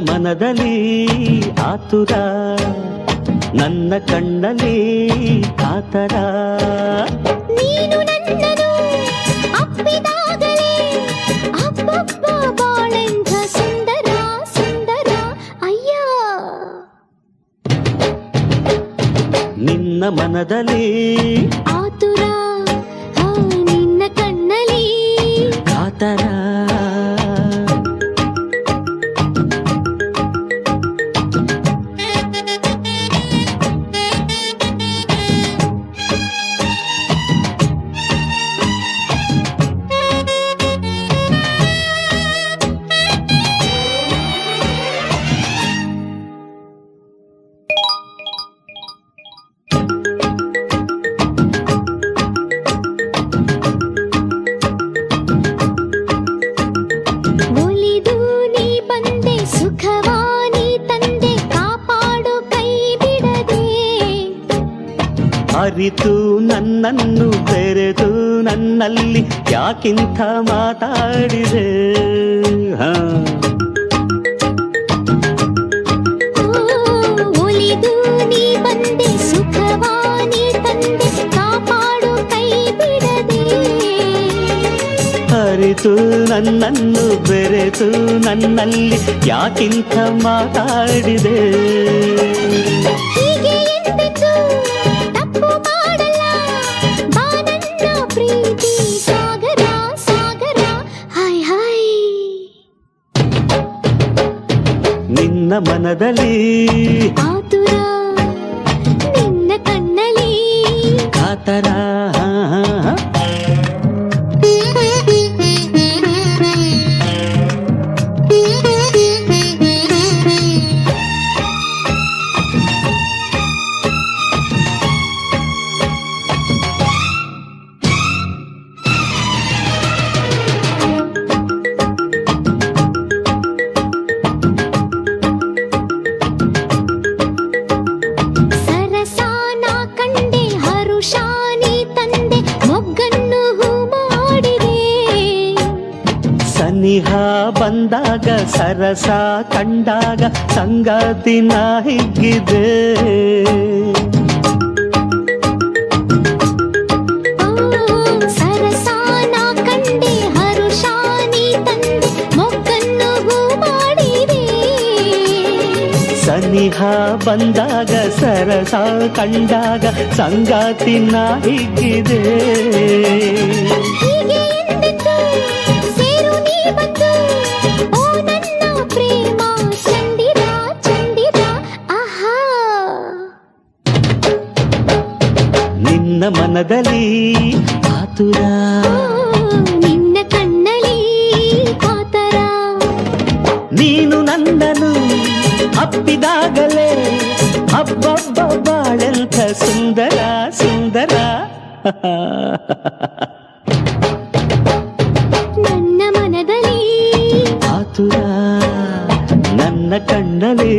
ಮನದಲ್ಲಿ ಆತುರ, ನನ್ನ ಕಣ್ಣಲ್ಲಿ ಕಾತರ. ನೀನು ನನ್ನನು ಅಪ್ಪಿದಾಗಲೇ ಅಬ್ಬಬ್ಬ ಬಾಳೆಂಥ ಸುಂದರ ಸುಂದರ ಅಯ್ಯ. ನಿನ್ನ ಮನದಲ್ಲಿ ಆತುರ, ನಿನ್ನ ಕಣ್ಣಲ್ಲಿ ಕಾತರ. ಒಲಿದು ನೀ ಬಂದೆ ಸುಖವಾನಿ ತಂದೆ ಕಾಪಾಡು ಕೈ ಬಿಡದೆ. ಅರಿತು ನನ್ನನ್ನು ಬೆರೆತು ನನ್ನಲ್ಲಿ ಯಾಕಿಂತ ಮಾತಾಡಿದೆ. ಒಲಿದು ನೀ ಬಂದೆ ಸುಖವಾನಿ ತಂದೆ ಕಾಪಾಡು ಕೈ ಬಿಡದೆ. ಅರಿತು ನನ್ನನ್ನು ಬೆರೆತು ನನ್ನಲ್ಲಿ ಯಾಕಿಂತ ಮಾತಾಡಿದೆ. ಹೀಗೆ ಎಂದೆಂದೂ ತಪ್ಪು ಮಾಡಲ್ಲ ಬಾ ನನ್ನ ಪ್ರೀತಿ ಸಾಗರ ಸಾಗರ ಹಾಯ್ ಹಾಯ್. ನಿನ್ನ ಮನದಲ್ಲಿ ಆತುರ, ನಿನ್ನ ಕಣ್ಣಲ್ಲಿ ಕಾತರ. ಸರಸಾನ ಕಂಡೆ ಹರುಷಾನಿ ತಂದೆ ಮೊಗ್ಗನ್ನು ಹೂ ಮಾಡಿದೆ. ಸನಿಹ ಬಂದಾಗ ಸರಸ ಕಂಡಾಗ ಸಂಗಾತಿನ ಹಿಗ್ಗಿದೆ. ಸರಸಾನ ಕಂಡೆ ಹರುಷಾನಿ ತಂದೆ ಮೊಗ್ಗನ್ನು ಹೂ ಮಾಡಿದೆ. ಸನಿಹ ಬಂದಾಗ ಸರಸ ಕಂಡಾಗ ಸಂಗಾತಿನ ಹಿಗ್ಗಿದೆ. ಹೀಗೆ ಎಂದೆಂದೂ ಸೇರು ನೀ ಬಂದು ಓ ನನ್ನ ಪ್ರೇಮ ಚಂದಿರ ಚಂದಿರ ಆಹಾ. ನಿನ್ನ ಮನದಲ್ಲಿ ಆತುರ, ನಿನ್ನ ಕಣ್ಣಲ್ಲಿ ಕಾತರ. ನೀನು ನನ್ನನು ಅಪ್ಪಿದಾಗಲೇ ಅಬ್ಬಬ್ಬ ಬಾಳೆಂಥ ಸುಂದರ ಸುಂದರ. ನನ್ನ ಮನದಲ್ಲಿ ಆತುರ, ನನ್ನ ಕಣ್ಣಲ್ಲಿ